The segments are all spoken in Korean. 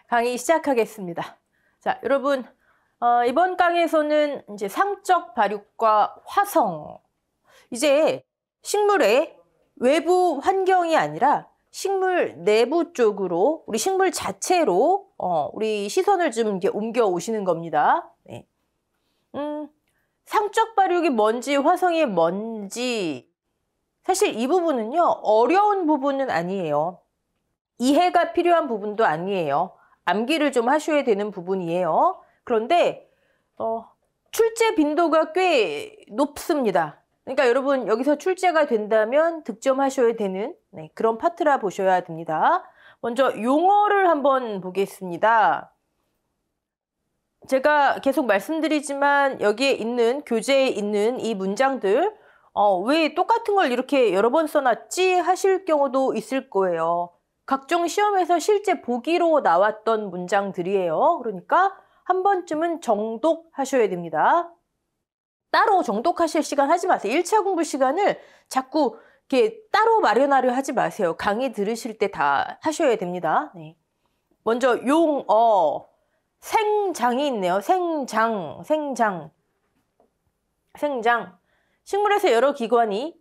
강의 시작하겠습니다. 자, 여러분, 이번 강에서는 이제 상적 발육과 화성. 이제 식물의 외부 환경이 아니라 식물 내부 쪽으로, 우리 식물 자체로, 우리 시선을 좀 이렇게 옮겨 오시는 겁니다. 네. 상적 발육이 뭔지, 화성이 뭔지. 사실 이 부분은요, 어려운 부분은 아니에요. 이해가 필요한 부분도 아니에요. 암기를 좀 하셔야 되는 부분이에요. 그런데 출제 빈도가 꽤 높습니다. 그러니까 여러분 여기서 출제가 된다면 득점하셔야 되는 그런 파트라 보셔야 됩니다. 먼저 용어를 한번 보겠습니다. 제가 계속 말씀드리지만 여기에 있는 교재에 있는 이 문장들 왜 똑같은 걸 이렇게 여러 번 써놨지 하실 경우도 있을 거예요. 각종 시험에서 실제 보기로 나왔던 문장들이에요. 그러니까 한 번쯤은 정독하셔야 됩니다. 따로 정독하실 시간 하지 마세요. 1차 공부 시간을 자꾸 이렇게 따로 마련하려 하지 마세요. 강의 들으실 때 다 하셔야 됩니다. 네. 먼저 용어, 생장이 있네요. 생장. 식물에서 여러 기관이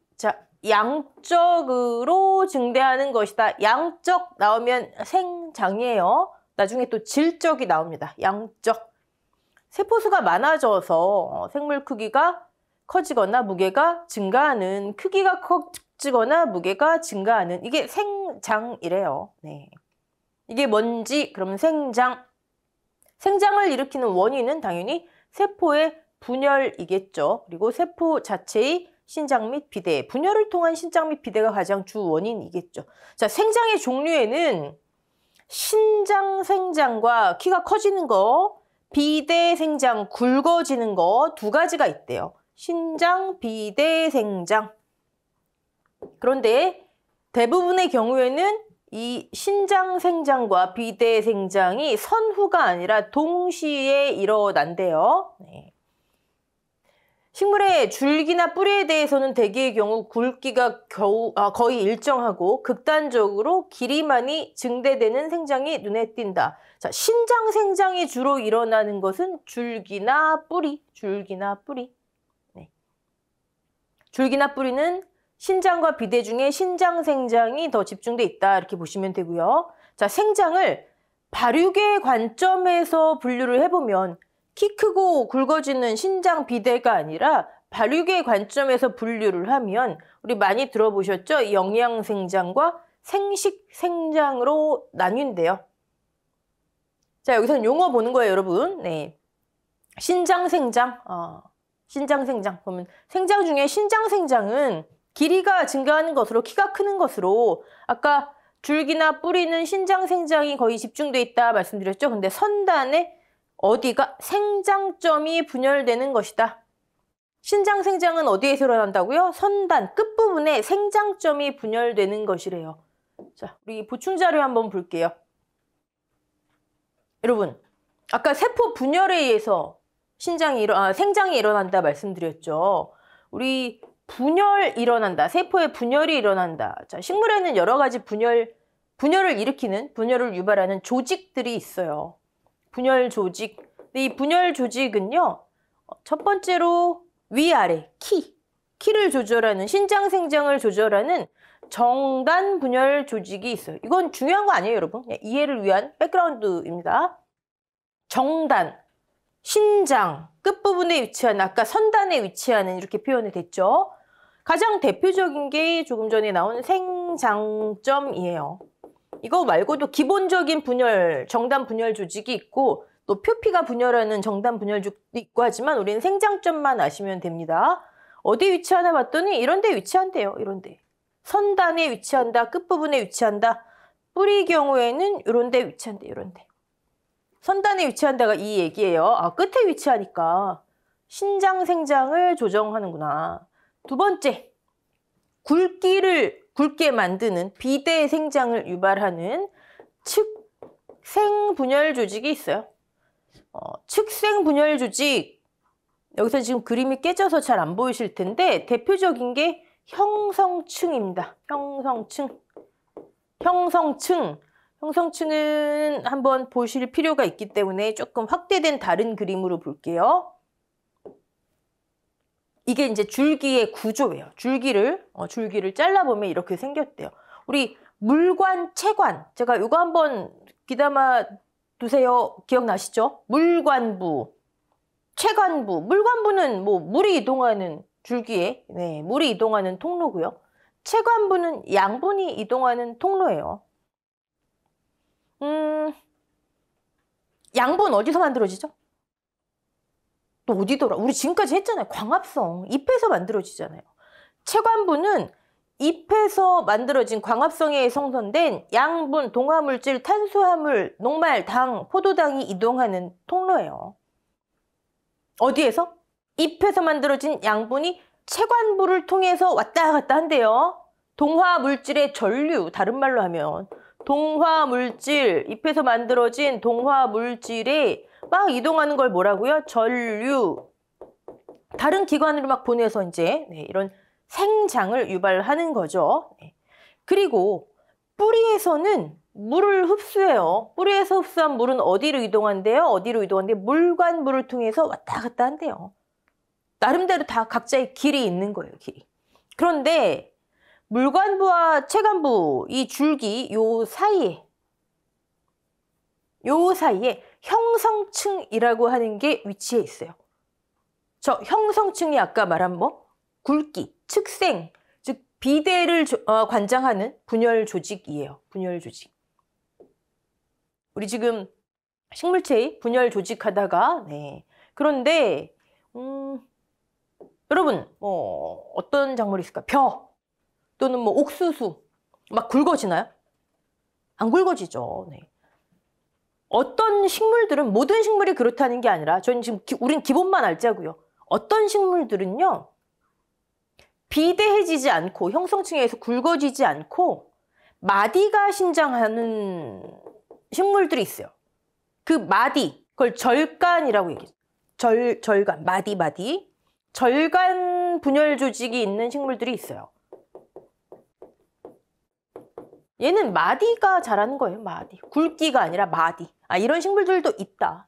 양적으로 증대하는 것이다. 양적 나오면 생장이에요. 나중에 또 질적이 나옵니다. 양적. 세포수가 많아져서 생물 크기가 커지거나 무게가 증가하는, 크기가 커지거나 무게가 증가하는, 이게 생장이래요. 네. 이게 뭔지 그러면 생장. 생장을 일으키는 원인은 당연히 세포의 분열이겠죠. 그리고 세포 자체의 신장 및 비대, 분열을 통한 신장 및 비대가 가장 주 원인이겠죠. 자, 생장의 종류에는 신장 생장과 키가 커지는 거, 비대 생장, 굵어지는 거 두 가지가 있대요. 신장, 비대 생장. 그런데 대부분의 경우에는 이 신장 생장과 비대 생장이 선후가 아니라 동시에 일어난대요. 네. 식물의 줄기나 뿌리에 대해서는 대개의 경우 굵기가 거의 일정하고 극단적으로 길이 많이 증대되는 생장이 눈에 띈다. 자, 신장 생장이 주로 일어나는 것은 줄기나 뿌리. 네. 줄기나 뿌리는 신장과 비대 중에 신장 생장이 더 집중돼 있다. 이렇게 보시면 되고요. 자, 생장을 발육의 관점에서 분류를 해보면 키 크고 굵어지는 신장 비대가 아니라 발육의 관점에서 분류를 하면 우리 많이 들어보셨죠? 영양생장과 생식생장으로 나뉜대요. 자, 여기서는 용어 보는 거예요, 여러분. 네. 신장생장. 신장생장. 그러면 생장 중에 신장생장은 길이가 증가하는 것으로, 키가 크는 것으로, 아까 줄기나 뿌리는 신장생장이 거의 집중돼 있다 말씀드렸죠? 근데 선단에 어디가 생장점이 분열되는 것이다. 신장생장은 어디에서 일어난다고요? 선단, 끝부분에 생장점이 분열되는 것이래요. 자, 우리 보충자료 한번 볼게요. 여러분, 아까 세포 분열에 의해서 생장이 일어난다 말씀드렸죠. 우리 분열 일어난다. 세포의 분열이 일어난다. 자, 식물에는 여러 가지 분열을 일으키는, 분열을 유발하는 조직들이 있어요. 분열 조직. 근데 이 분열 조직은요, 첫 번째로 위아래, 키를 조절하는, 신장 생장을 조절하는 정단 분열 조직이 있어요. 이건 중요한 거 아니에요, 여러분. 그냥 이해를 위한 백그라운드입니다. 정단, 신장, 끝부분에 위치한, 아까 선단에 위치하는 이렇게 표현이 됐죠. 가장 대표적인 게 조금 전에 나온 생장점이에요. 이거 말고도 기본적인 분열, 정단 분열 조직이 있고 또 표피가 분열하는 정단 분열 조직도 있고 하지만 우리는 생장점만 아시면 됩니다. 어디 위치하나 봤더니 이런 데 위치한대요. 이런 데. 선단에 위치한다. 끝부분에 위치한다. 뿌리 경우에는 이런 데 위치한대. 이런 데. 선단에 위치한다가 이 얘기예요. 끝에 위치하니까 신장 생장을 조정하는구나. 두 번째, 굵게 만드는 비대 생장을 유발하는 측생 분열 조직이 있어요. 측생 분열 조직, 여기서 지금 그림이 깨져서 잘 안 보이실 텐데 대표적인 게 형성층입니다. 형성층. 형성층은 한번 보실 필요가 있기 때문에 조금 확대된 다른 그림으로 볼게요. 이게 이제 줄기의 구조예요. 줄기를 잘라보면 이렇게 생겼대요. 우리 물관, 채관. 제가 이거 한번 귀담아 두세요. 기억나시죠? 물관부, 채관부. 물관부는 뭐 물이 이동하는 줄기에, 네, 물이 이동하는 통로고요. 채관부는 양분이 이동하는 통로예요. 양분 어디서 만들어지죠? 또 어디더라? 우리 지금까지 했잖아요. 광합성. 잎에서 만들어지잖아요. 채관부는 잎에서 만들어진 광합성에 형성된 양분, 동화물질, 탄수화물, 녹말, 당, 포도당이 이동하는 통로예요. 어디에서? 잎에서 만들어진 양분이 채관부를 통해서 왔다 갔다 한대요. 동화물질의 전류, 다른 말로 하면 동화물질, 잎에서 만들어진 동화물질에 막 이동하는 걸 뭐라고요? 전류. 다른 기관으로 막 보내서 이제 이런 생장을 유발하는 거죠. 그리고 뿌리에서는 물을 흡수해요. 뿌리에서 흡수한 물은 어디로 이동한대요? 어디로 이동한대요? 물관부를 통해서 왔다 갔다 한대요. 나름대로 다 각자의 길이 있는 거예요. 길이. 그런데 물관부와 채관부, 이 줄기 요 사이에 형성층이라고 하는 게 위치해 있어요. 저 형성층이 아까 말한 뭐? 굵기, 측생, 즉 비대를 관장하는 분열 조직이에요. 분열 조직. 우리 지금 식물체의 분열 조직 하다가 그런데 여러분 어떤 작물이 있을까? 벼 또는 뭐 옥수수 막 굵어지나요? 안 굵어지죠. 어떤 식물들은 모든 식물이 그렇다는 게 아니라 저는 지금 우린 기본만 알자고요. 어떤 식물들은요. 비대해지지 않고 형성층에서 굵어지지 않고 마디가 신장하는 식물들이 있어요. 그 마디, 그걸 절간이라고 얘기해요. 절간, 마디. 절간 분열 조직이 있는 식물들이 있어요. 얘는 마디가 자라는 거예요. 마디. 굵기가 아니라 마디. 이런 식물들도 있다.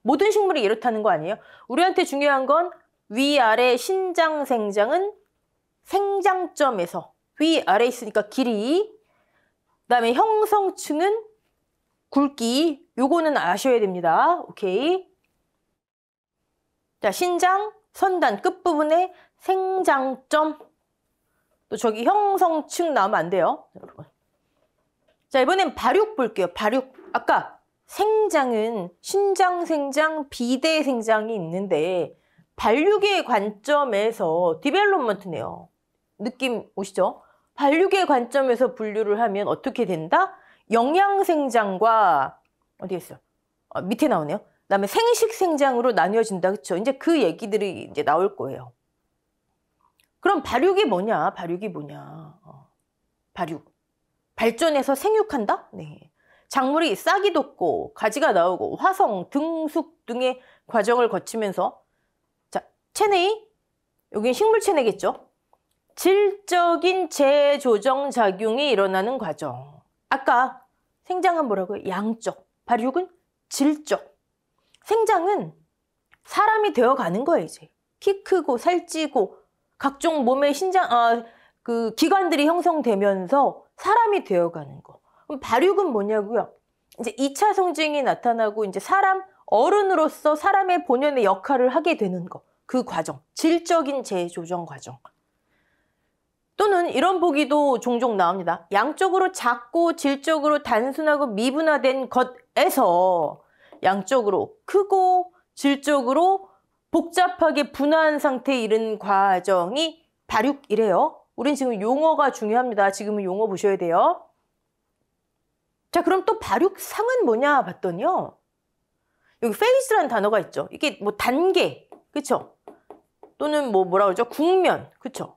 모든 식물이 이렇다는 거 아니에요? 우리한테 중요한 건 위아래 신장, 생장은 생장점에서 위아래 있으니까 길이, 그다음에 형성층은 굵기, 요거는 아셔야 됩니다. 오케이. 자, 신장, 선단 끝부분에 생장점. 또 저기 형성층 나오면 안 돼요, 여러분. 자, 이번엔 발육 볼게요. 발육. 아까 생장은 신장, 생장, 비대 생장이 있는데 발육의 관점에서 디벨롭먼트네요. 느낌 오시죠? 발육의 관점에서 분류를 하면 어떻게 된다? 영양생장과 어디 있어요? 밑에 나오네요. 그다음에 생식생장으로 나뉘어진다. 그렇죠? 이제 그 얘기들이 이제 나올 거예요. 그럼 발육이 뭐냐? 발육이 뭐냐? 발육. 발전해서 생육한다? 작물이 싹이 돋고 가지가 나오고 화성, 등숙 등의 과정을 거치면서 자, 체내, 여긴 식물 체내겠죠? 질적인 재조정 작용이 일어나는 과정. 아까 생장은 뭐라고요? 양적, 발육은 질적. 생장은 사람이 되어가는 거예요. 이제 키 크고 살찌고 각종 몸의 그 기관들이 형성되면서 사람이 되어가는 거. 그럼 발육은 뭐냐고요? 이제 2차 성징이 나타나고 이제 어른으로서 사람의 본연의 역할을 하게 되는 거. 그 과정, 질적인 재조정 과정. 또는 이런 보기도 종종 나옵니다. 양적으로 작고 질적으로 단순하고 미분화된 것에서 양적으로 크고 질적으로 복잡하게 분화한 상태에 이른 과정이 발육이래요. 우린 지금 용어가 중요합니다. 지금은 용어 보셔야 돼요. 자, 그럼 또 발육상은 뭐냐 봤더니요. 여기 페이즈라는 단어가 있죠. 이게 뭐 단계, 그쵸? 또는 뭐라 그러죠? 국면, 그쵸?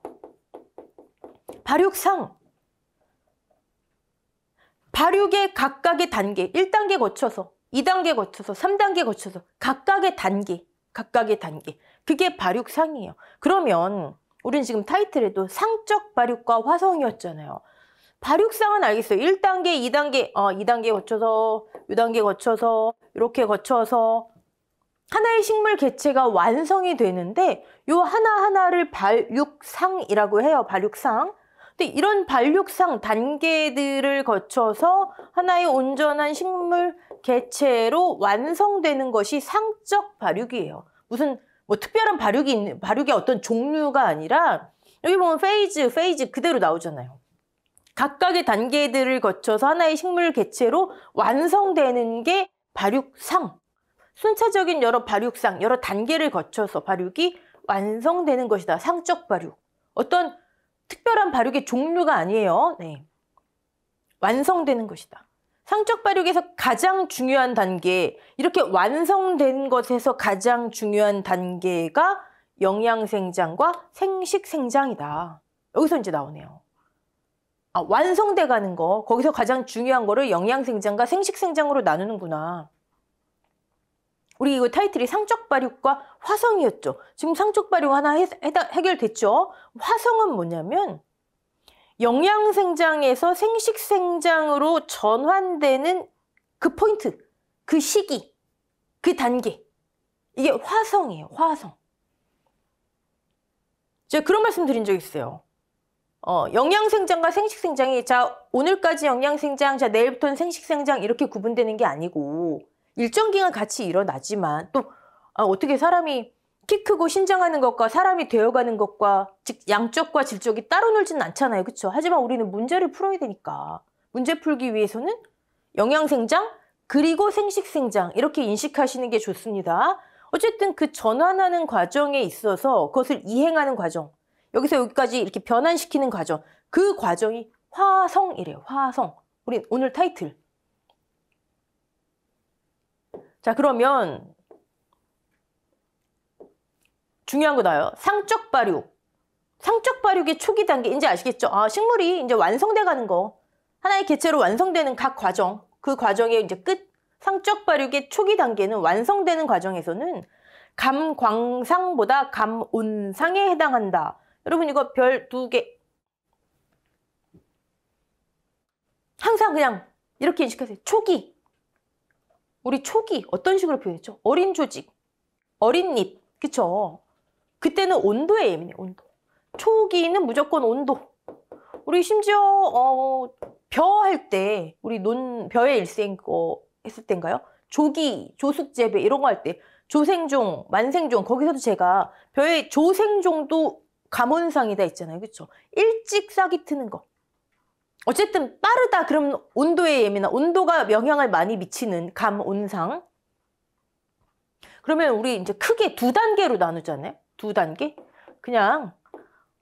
발육상. 발육의 각각의 단계, 1단계 거쳐서, 2단계 거쳐서, 3단계 거쳐서 각각의 단계. 그게 발육상이에요. 그러면 우린 지금 타이틀에도 상적 발육과 화성이었잖아요. 발육상은 알겠어요. 1단계, 2단계, 2단계 거쳐서, 2단계 거쳐서, 이렇게 거쳐서 하나의 식물 개체가 완성이 되는데 요 하나하나를 발육상이라고 해요. 발육상. 근데 이런 발육상 단계들을 거쳐서 하나의 온전한 식물 개체로 완성되는 것이 상적 발육이에요. 무슨 뭐 특별한 발육의 어떤 종류가 아니라 여기 보면 페이즈 그대로 나오잖아요. 각각의 단계들을 거쳐서 하나의 식물 개체로 완성되는 게 발육상. 순차적인 여러 발육상, 여러 단계를 거쳐서 발육이 완성되는 것이다. 상적 발육. 어떤 특별한 발육의 종류가 아니에요. 네. 완성되는 것이다. 상적 발육에서 가장 중요한 단계, 이렇게 완성된 것에서 가장 중요한 단계가 영양생장과 생식생장이다. 여기서 이제 나오네요. 완성돼 가는 거, 거기서 가장 중요한 거를 영양생장과 생식생장으로 나누는구나. 우리 이거 타이틀이 상적 발육과 화성이었죠. 지금 상적 발육 하나 해결됐죠. 화성은 뭐냐면 영양생장에서 생식생장으로 전환되는 그 포인트, 그 시기, 그 단계. 이게 화성이에요. 화성. 제가 그런 말씀 드린 적 있어요. 영양생장과 생식생장이 자 오늘까지 영양생장, 자 내일부터는 생식생장 이렇게 구분되는 게 아니고 일정 기간 같이 일어나지만 또 어떻게 사람이 키 크고 신장하는 것과 사람이 되어가는 것과 즉 양적과 질적이 따로 놀지는 않잖아요. 그렇죠? 하지만 우리는 문제를 풀어야 되니까 문제 풀기 위해서는 영양생장 그리고 생식생장 이렇게 인식하시는 게 좋습니다. 어쨌든 그 전환하는 과정에 있어서 그것을 이행하는 과정, 여기서 여기까지 이렇게 변환시키는 과정, 그 과정이 화성이래요. 화성. 우리 오늘 타이틀. 자, 그러면 중요한 거 나요. 상적 발육. 상적 발육의 초기 단계 이제 아시겠죠? 식물이 이제 완성돼 가는 거. 하나의 개체로 완성되는 각 과정. 그 과정의 이제 끝. 상적 발육의 초기 단계는 완성되는 과정에서는 감광상보다 감온상에 해당한다. 여러분 이거 별 2개. 항상 그냥 이렇게 인식하세요. 초기. 우리 초기 어떤 식으로 표현했죠? 어린 조직, 어린 잎, 그쵸? 그때는 온도에 예민해, 온도. 초기는 무조건 온도. 우리 심지어 벼 할 때, 우리 벼의 일생 했을 때인가요? 조기, 조숙재배 이런 거 할 때 조생종, 만생종 거기서도 제가 벼의 조생종도 감온상이다 있잖아요, 그쵸? 일찍 싹이 트는 거. 어쨌든 빠르다 그러면 온도에 예민한, 온도가 영향을 많이 미치는 감온상. 그러면 우리 이제 크게 2단계로 나누잖아요. 2단계. 그냥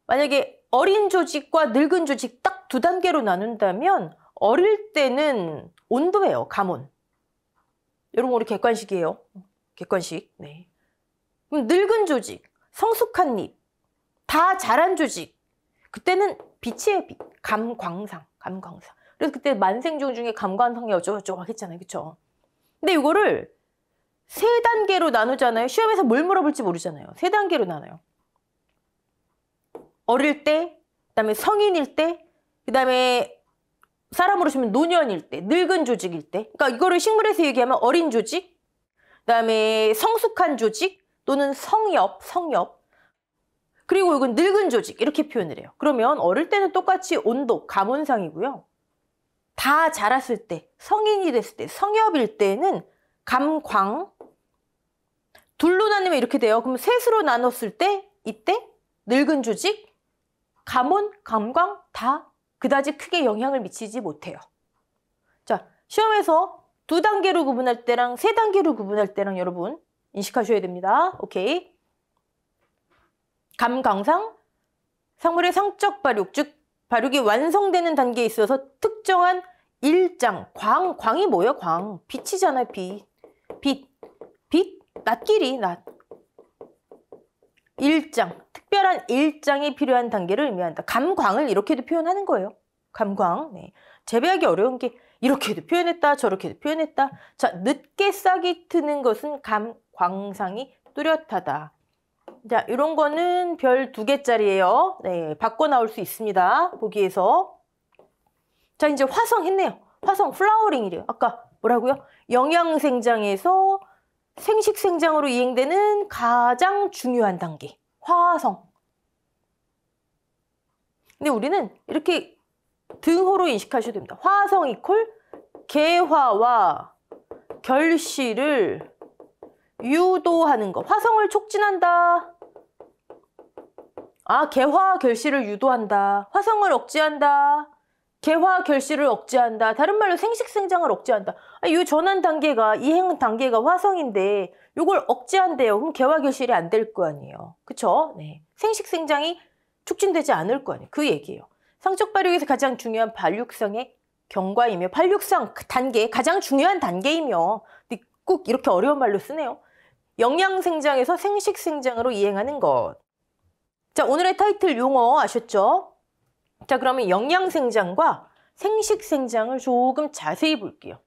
만약에 어린 조직과 늙은 조직 딱 2단계로 나눈다면 어릴 때는 온도예요. 감온. 이런 거 우리 객관식이에요. 객관식. 네. 그럼 늙은 조직, 성숙한 잎, 다 자란 조직. 그때는 빛이에요. 빛. 감광상. 감광상. 그래서 그때 만생종 중에 감광상이 어쩌고저쩌고 하겠잖아요. 그쵸? 근데 이거를 3단계로 나누잖아요. 시험에서 뭘 물어볼지 모르잖아요. 3단계로 나눠요. 어릴 때, 그다음에 성인일 때, 그다음에 사람으로 치면 노년일 때, 늙은 조직일 때. 그러니까 이거를 식물에서 얘기하면 어린 조직, 그다음에 성숙한 조직 또는 성엽. 그리고 이건 늙은 조직 이렇게 표현을 해요. 그러면 어릴 때는 똑같이 온도, 감온상이고요. 다 자랐을 때, 성인이 됐을 때, 성엽일 때는 감광. 둘로 나누면 이렇게 돼요. 그럼 셋으로 나눴을 때 이때 늙은 조직, 감온, 감광 다 그다지 크게 영향을 미치지 못해요. 자, 시험에서 2단계로 구분할 때랑 3단계로 구분할 때랑 여러분 인식하셔야 됩니다. 오케이. 감광상, 상물의 상적 발육, 즉 발육이 완성되는 단계에 있어서 특정한 일장, 광이 뭐예요? 광, 빛이잖아요. 빛, 낫끼리, 낫. 일장, 특별한 일장이 필요한 단계를 의미한다. 감광을 이렇게도 표현하는 거예요. 감광. 네. 재배하기 어려운 게 이렇게도 표현했다, 저렇게도 표현했다. 자, 늦게 싹이 트는 것은 감광상이 뚜렷하다. 자, 이런 거는 별 2개짜리예요. 네, 바꿔 나올 수 있습니다. 보기에서. 자, 이제 화성 했네요. 화성 플라워링이래요. 아까 뭐라고요? 영양생장에서 생식생장으로 이행되는 가장 중요한 단계. 화성. 근데 우리는 이렇게 등호로 인식하셔도 됩니다. 화성 이퀄 개화와 결실을 유도하는 것. 화성을 촉진한다. 아, 개화 결실을 유도한다. 화성을 억제한다. 개화 결실을 억제한다. 다른 말로 생식생장을 억제한다. 아, 이 전환 단계가, 이행 단계가 화성인데 이걸 억제한대요. 그럼 개화 결실이 안 될 거 아니에요. 그쵸? 네. 생식생장이 促진되지 않을 거 아니에요. 그 얘기예요. 성적 발육에서 가장 중요한 발육성의 경과이며 발육성 단계, 가장 중요한 단계이며 꼭 이렇게 어려운 말로 쓰네요. 영양생장에서 생식생장으로 이행하는 것. 자, 오늘의 타이틀 용어 아셨죠? 자, 그러면 영양생장과 생식생장을 조금 자세히 볼게요.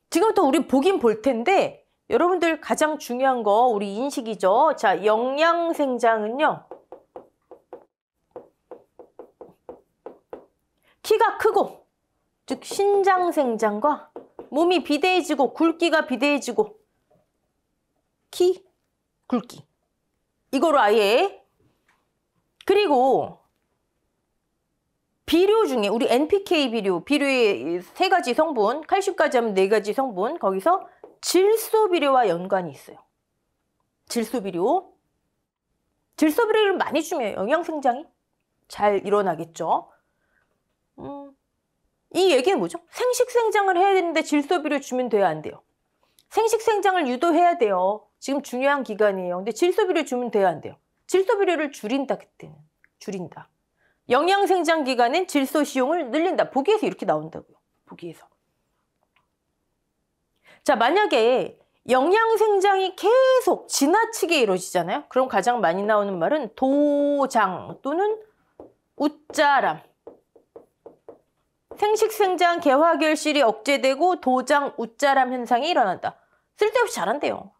지금부터 우리 보긴 볼 텐데 여러분들 가장 중요한 거 우리 인식이죠. 자, 영양생장은요. 키가 크고, 즉 신장생장과 몸이 비대해지고 굵기가 비대해지고 키, 굵기. 이거로 아예. 그리고 비료 중에 우리 NPK 비료의 3가지 성분, 칼슘까지 하면 4가지 성분, 거기서 질소비료와 연관이 있어요. 질소비료를 많이 주면 영양생장이 잘 일어나겠죠. 이 얘기는 뭐죠? 생식생장을 해야 되는데 질소비료 주면 돼야 안 돼요? 생식생장을 유도해야 돼요. 지금 중요한 기간이에요. 근데 질소비료 주면 돼야 안 돼요? 질소비료를 줄인다, 그때는. 줄인다. 영양생장 기간엔 질소 시용을 늘린다. 보기에서 이렇게 나온다고요. 보기에서. 자, 만약에 영양생장이 계속 지나치게 이루어지잖아요. 그럼 가장 많이 나오는 말은 도장 또는 웃자람. 생식생장 개화결실이 억제되고 도장 웃자람 현상이 일어난다. 쓸데없이 잘한대요.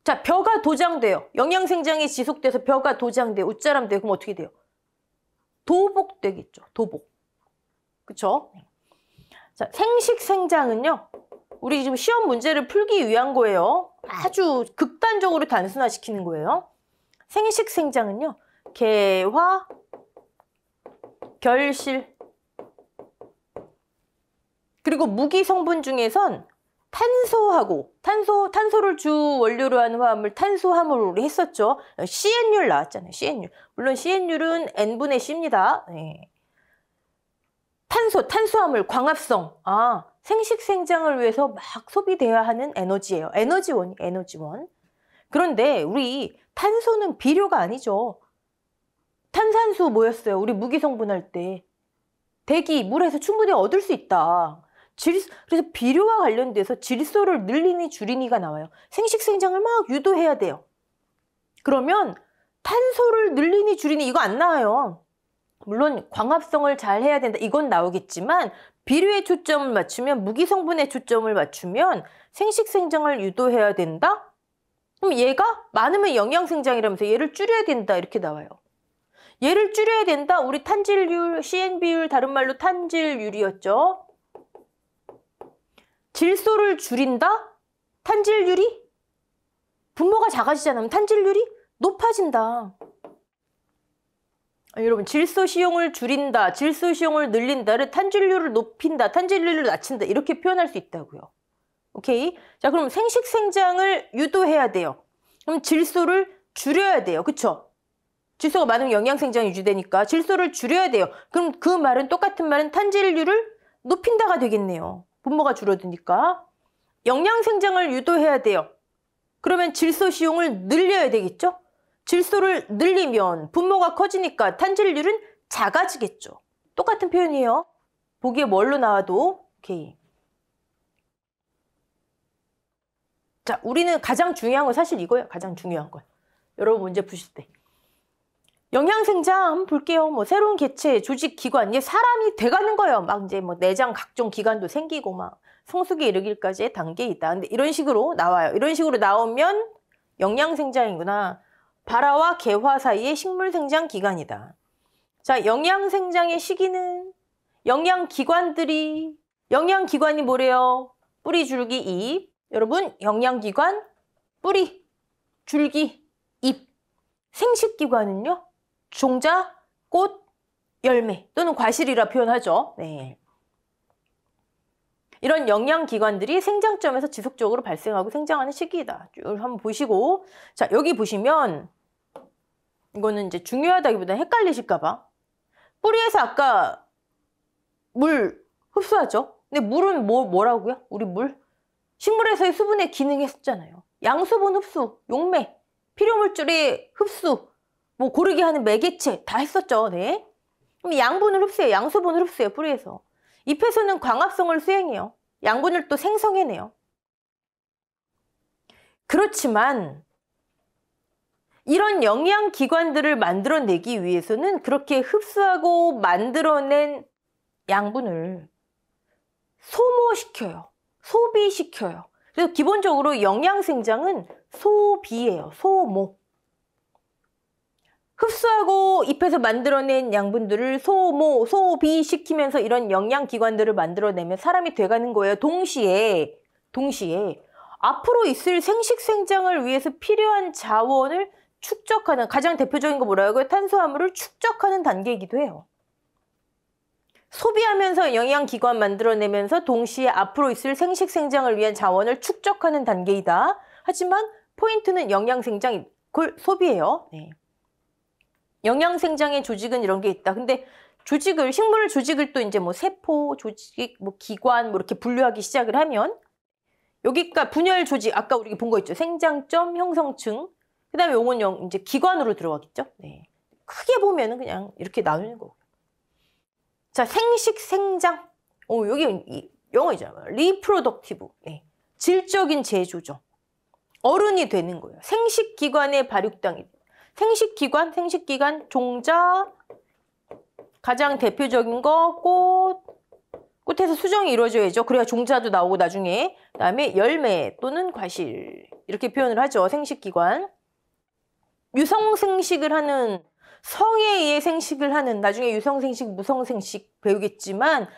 자, 벼가 도장돼요. 영양생장이 지속돼서 벼가 도장돼요. 웃자람 돼요. 그럼 어떻게 돼요? 도복되겠죠. 도복. 그쵸? 자, 생식생장은요. 우리 지금 시험 문제를 풀기 위한 거예요. 아주 극단적으로 단순화시키는 거예요. 생식생장은요. 개화, 결실, 그리고 무기 성분 중에선 탄소를 주 원료로 하는 화합물 탄소화물을 우리 했었죠. CN율 나왔잖아요. CN율. 물론 CN율은 N분의 C입니다. 네. 탄수화물, 광합성. 아, 생식생장을 위해서 막 소비돼야 하는 에너지예요. 에너지원. 그런데 우리 탄소는 비료가 아니죠. 탄산수 뭐였어요? 우리 무기 성분할 때. 대기, 물에서 충분히 얻을 수 있다. 그래서 비료와 관련돼서 질소를 늘리니 줄이니가 나와요. 생식생장을 막 유도해야 돼요. 그러면 탄소를 늘리니 줄이니 이거 안 나와요. 물론 광합성을 잘 해야 된다. 이건 나오겠지만 비료에 초점을 맞추면 무기 성분에 초점을 맞추면 생식생장을 유도해야 된다? 그럼 얘가 많으면 영양생장이라면서 얘를 줄여야 된다. 이렇게 나와요. 얘를 줄여야 된다. 우리 탄질률, CN비율, 다른 말로 탄질률이었죠. 질소를 줄인다? 탄질률이? 분모가 작아지잖아요. 탄질률이 높아진다. 여러분, 질소 시용을 줄인다, 질소 시용을 늘린다를 탄질률을 높인다, 탄질률을 낮춘다 이렇게 표현할 수 있다고요. 오케이? 자, 그럼 생식생장을 유도해야 돼요. 그럼 질소를 줄여야 돼요. 그쵸? 질소가 많으면 영양생장이 유지되니까 질소를 줄여야 돼요. 그럼 그 말은 똑같은 말은 탄질률을 높인다가 되겠네요. 분모가 줄어드니까. 영양생장을 유도해야 돼요. 그러면 질소 시용을 늘려야 되겠죠? 질소를 늘리면 분모가 커지니까 탄질률은 작아지겠죠. 똑같은 표현이에요. 보기에 뭘로 나와도. 오케이. 자, 우리는 가장 중요한 건 사실 이거예요. 가장 중요한 건. 여러분 문제 푸실 때. 영양생장 한번 볼게요. 뭐 새로운 개체, 조직, 기관, 이게 사람이 돼가는 거예요. 막 이제 뭐 내장 각종 기관도 생기고 막 성숙에 이르기까지의 단계이다. 근데 이런 식으로 나와요. 이런 식으로 나오면 영양생장이구나. 발화와 개화 사이의 식물생장 기간이다. 자, 영양생장의 시기는 영양기관이 뭐래요? 뿌리, 줄기, 잎. 여러분, 영양기관, 뿌리, 줄기, 잎. 생식기관은요? 종자, 꽃, 열매 또는 과실이라 표현하죠. 네. 이런 영양기관들이 생장점에서 지속적으로 발생하고 생장하는 시기이다. 쭉 한번 보시고, 자, 여기 보시면 이거는 이제 중요하다기보다 헷갈리실까 봐. 뿌리에서 아까 물 흡수하죠? 근데 물은 뭐라고요? 우리 물? 식물에서의 수분의 기능 했었잖아요. 양수분 흡수, 용매, 필요물질의 흡수, 뭐 고르게 하는 매개체 다 했었죠. 네. 그럼 양분을 흡수해요. 양수분을 흡수해요. 뿌리에서. 잎에서는 광합성을 수행해요. 양분을 또 생성해내요. 그렇지만 이런 영양기관들을 만들어내기 위해서는 그렇게 흡수하고 만들어낸 양분을 소모시켜요. 소비시켜요. 그래서 기본적으로 영양생장은 소비예요. 소모. 흡수하고 잎에서 만들어낸 양분들을 소비시키면서 이런 영양기관들을 만들어내면 사람이 돼가는 거예요. 동시에 앞으로 있을 생식생장을 위해서 필요한 자원을 축적하는, 가장 대표적인 거 뭐라고요? 탄수화물을 축적하는 단계이기도 해요. 소비하면서 영양기관 만들어내면서 동시에 앞으로 있을 생식생장을 위한 자원을 축적하는 단계이다. 하지만 포인트는 영양생장, 그걸 소비예요. 네. 영양생장의 조직은 이런 게 있다. 근데 식물 조직을 또 이제 뭐 세포 조직, 뭐 기관, 뭐 이렇게 분류하기 시작을 하면 여기가 분열 조직, 아까 우리 본 거 있죠. 생장점, 형성층. 그 다음에 요건 이제 기관으로 들어가겠죠. 네. 크게 보면은 그냥 이렇게 나누는 거고. 자, 생식생장. 여기 영어이잖아요. 리프로덕티브. 네. 질적인 제조죠. 어른이 되는 거예요. 생식기관의 발육당이. 생식기관, 종자, 가장 대표적인 거, 꽃에서 수정이 이루어져야죠. 그래야 종자도 나오고 나중에. 그다음에 열매 또는 과실. 이렇게 표현을 하죠. 생식기관. 유성생식을 하는, 성에 의해 생식을 하는, 나중에 유성생식, 무성생식 배우겠지만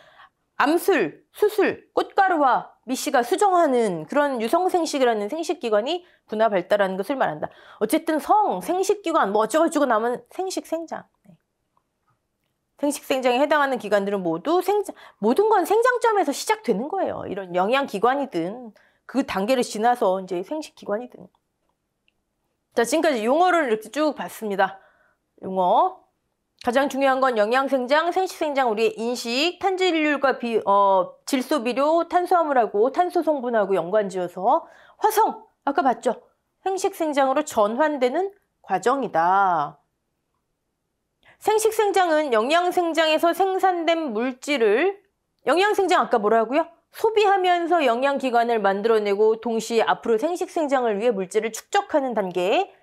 암술, 수술, 꽃가루와 미씨가 수정하는 그런 유성생식을 하는 생식기관이 분화 발달하는 것을 말한다. 어쨌든 생식기관, 뭐 어쩌고저쩌고 나오면 생식생장. 생식생장에 해당하는 기관들은 모든 건 생장점에서 시작되는 거예요. 이런 영양기관이든 그 단계를 지나서 이제 생식기관이든. 자, 지금까지 용어를 이렇게 쭉 봤습니다. 용어. 가장 중요한 건 영양생장, 생식생장, 우리의 인식, 탄질률과 질소비료, 탄수화물하고 탄소 성분하고 연관지어서 화성, 아까 봤죠? 생식생장으로 전환되는 과정이다. 생식생장은 영양생장에서 생산된 물질을, 영양생장 아까 뭐라고요? 소비하면서 영양기관을 만들어내고 동시에 앞으로 생식생장을 위해 물질을 축적하는 단계에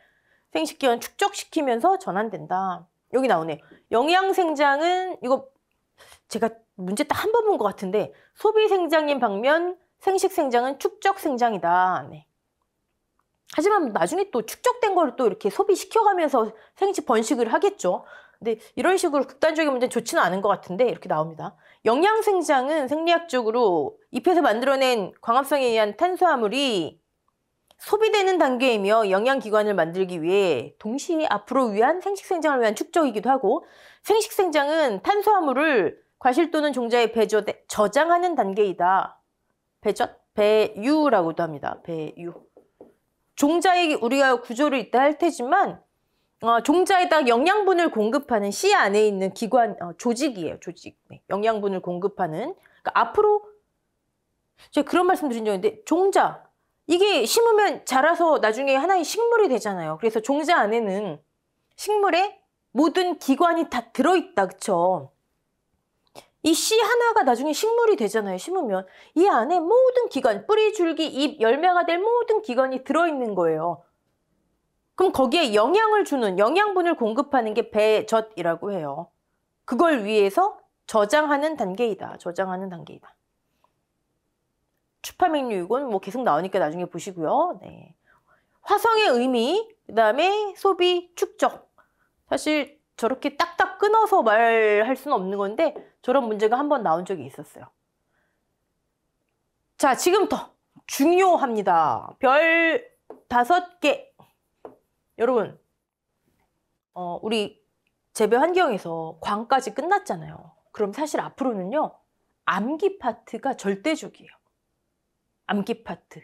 생식기관 축적시키면서 전환된다. 여기 나오네. 영양생장은, 이거 제가 문제 딱 한 번 본 것 같은데, 소비생장인 반면 생식생장은 축적생장이다. 네. 하지만 나중에 또 축적된 거를 또 이렇게 소비시켜가면서 생식 번식을 하겠죠. 근데 이런 식으로 극단적인 문제는 좋지는 않은 것 같은데 이렇게 나옵니다. 영양생장은 생리학적으로 잎에서 만들어낸 광합성에 의한 탄수화물이 소비되는 단계이며 영양기관을 만들기 위해 동시에 앞으로 위한 생식생장을 위한 축적이기도 하고, 생식생장은 탄수화물을 과실 또는 종자에 저장하는 단계이다. 배유라고도 합니다. 배유. 종자에 우리가 구조를 이따 할 테지만 종자에다 영양분을 공급하는 씨 안에 있는 기관, 조직이에요. 조직. 네, 영양분을 공급하는. 그러니까 앞으로 제가 그런 말씀 드린 적이 있는데, 종자. 이게 심으면 자라서 나중에 하나의 식물이 되잖아요. 그래서 종자 안에는 식물의 모든 기관이 다 들어있다. 그쵸? 이 씨 하나가 나중에 식물이 되잖아요. 심으면. 이 안에 모든 기관, 뿌리, 줄기, 잎, 열매가 될 모든 기관이 들어있는 거예요. 그럼 거기에 영양을 주는, 영양분을 공급하는 게 배젖이라고 해요. 그걸 위해서 저장하는 단계이다. 저장하는 단계이다. 추파맹류 뭐 계속 나오니까 나중에 보시고요. 네. 화성의 의미, 그 다음에 소비, 축적. 사실 저렇게 딱딱 끊어서 말할 수는 없는 건데 저런 문제가 한 번 나온 적이 있었어요. 자, 지금부터 중요합니다. 별 5개. 여러분, 우리 재배 환경에서 광까지 끝났잖아요. 그럼 사실 앞으로는요, 암기 파트가 절대적이에요. 암기 파트.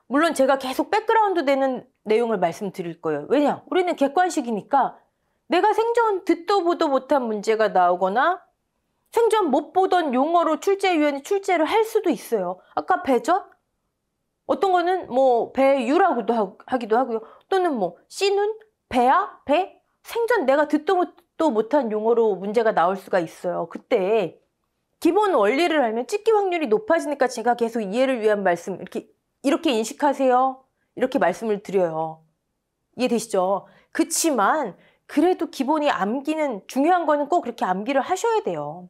물론 제가 계속 백그라운드 되는 내용을 말씀드릴 거예요. 왜냐? 우리는 객관식이니까 내가 생전 듣도 보도 못한 문제가 나오거나 생전 못 보던 용어로 출제위원이 출제를 할 수도 있어요. 아까 배젓? 어떤 거는 뭐 배유라고도 하기도 하고요. 또는 뭐 씨눈? 배야? 배? 생전 내가 듣도 못한 용어로 문제가 나올 수가 있어요. 그때 기본 원리를 알면 찍기 확률이 높아지니까 제가 계속 이해를 위한 말씀 이렇게 인식하세요. 이렇게 말씀을 드려요. 이해되시죠? 그치만 그래도 기본이 암기는 중요한 거는 꼭 그렇게 암기를 하셔야 돼요.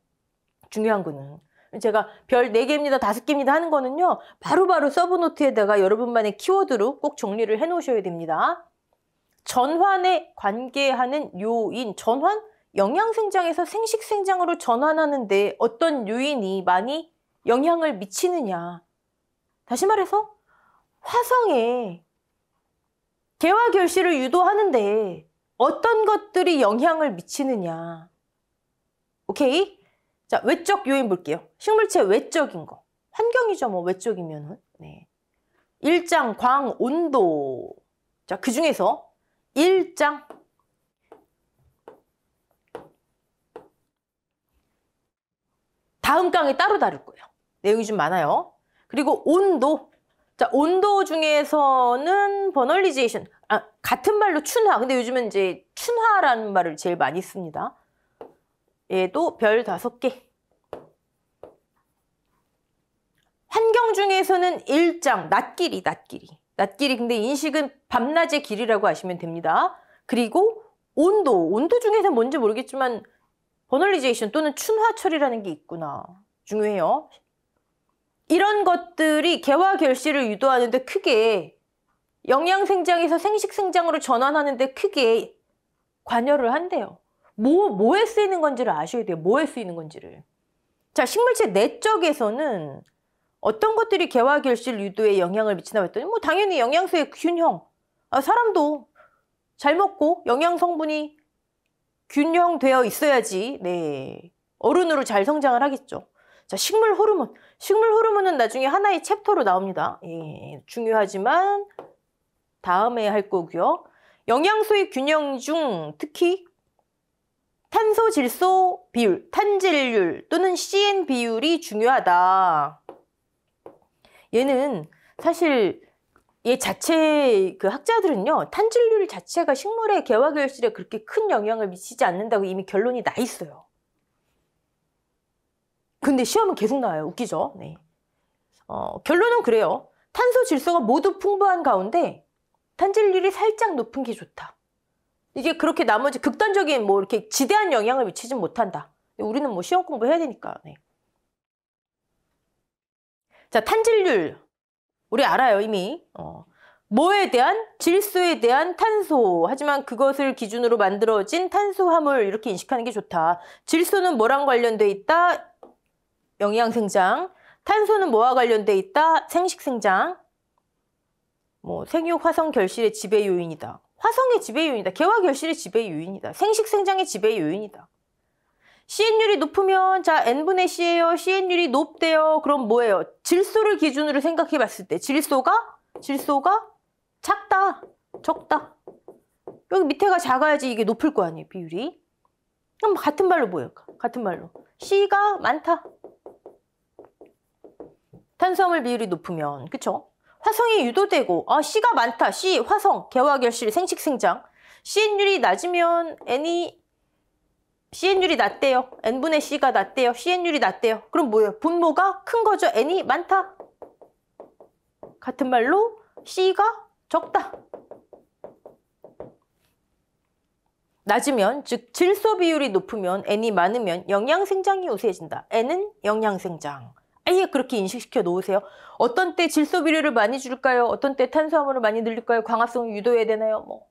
중요한 거는. 제가 별 4개입니다, 5개입니다 하는 거는요. 바로바로 서브노트에다가 여러분만의 키워드로 꼭 정리를 해 놓으셔야 됩니다. 전환에 관계하는 요인. 전환? 영양생장에서 생식생장으로 전환하는데 어떤 요인이 많이 영향을 미치느냐. 다시 말해서 화성에 개화결실을 유도하는데 어떤 것들이 영향을 미치느냐. 오케이? 자, 외적 요인 볼게요. 식물체 외적인 거. 환경이죠, 뭐, 외적이면은. 네. 일장, 광, 온도. 자, 그 중에서 일장. 다음 강의 따로 다룰 거예요. 내용이 좀 많아요. 그리고 온도. 자, 온도 중에서는 버널리제이션. 같은 말로 춘화. 근데 요즘은 이제 춘화라는 말을 제일 많이 씁니다. 얘도 별 5개. 환경 중에서는 일장, 낮길이. 낮길이 근데 인식은 밤낮의 길이라고 하시면 됩니다. 그리고 온도 중에서 뭔지 모르겠지만 버널리제이션 또는 춘화철이라는 게 있구나. 중요해요. 이런 것들이 개화결실을 유도하는데 크게 영양생장에서 생식생장으로 전환하는데 크게 관여를 한대요. 뭐에 쓰이는 건지를 아셔야 돼요. 뭐에 쓰이는 건지를. 자, 식물체 내적에서는 어떤 것들이 개화결실 유도에 영향을 미치나 했더니 뭐 당연히 영양소의 균형. 사람도 잘 먹고 영양 성분이 균형되어 있어야지 네, 어른으로 잘 성장을 하겠죠. 자, 식물 호르몬. 식물 호르몬은 나중에 하나의 챕터로 나옵니다. 예, 중요하지만 다음에 할 거고요. 영양소의 균형 중 특히 탄소 질소 비율, 탄질률 또는 CN 비율이 중요하다. 얘는 사실 얘 자체 그 학자들은요, 탄질률 자체가 식물의 개화결실에 그렇게 큰 영향을 미치지 않는다고 이미 결론이 나 있어요. 근데 시험은 계속 나와요. 웃기죠? 네. 결론은 그래요. 탄소 질소가 모두 풍부한 가운데 탄질률이 살짝 높은 게 좋다. 이게 그렇게 나머지 극단적인 뭐 이렇게 지대한 영향을 미치진 못한다. 우리는 뭐 시험 공부해야 되니까. 네. 자, 탄질률. 우리 알아요, 이미. 뭐에 대한? 질소에 대한 탄소. 하지만 그것을 기준으로 만들어진 탄수화물 이렇게 인식하는 게 좋다. 질소는 뭐랑 관련돼 있다? 영양생장. 탄소는 뭐와 관련돼 있다? 생식생장. 뭐 생육, 화성, 결실의 지배 요인이다. 화성의 지배 요인이다. 개화결실의 지배 요인이다. 생식생장의 지배 요인이다. CN율이 높으면 자 N분의 C예요. CN율이 높대요. 그럼 뭐예요? 질소를 기준으로 생각해 봤을 때 질소가 작다, 적다. 여기 밑에가 작아야지 이게 높을 거 아니에요, 비율이. 그럼 같은 말로 뭐예요? 같은 말로. C가 많다. 탄수화물 비율이 높으면, 그쵸? 화성이 유도되고, C가 많다. C, 화성, 개화결실, 생식생장. CN율이 낮으면 CN율이 낮대요. N분의 C가 낮대요. CN율이 낮대요. 그럼 뭐예요? 분모가 큰 거죠. N이 많다. 같은 말로 C가 적다. 낮으면, 즉 질소 비율이 높으면 N이 많으면 영양생장이 우세해진다. N은 영양생장. 아예 그렇게 인식시켜 놓으세요. 어떤 때 질소 비율을 많이 줄까요? 어떤 때 탄수화물을 많이 늘릴까요? 광합성을 유도해야 되나요? 뭐.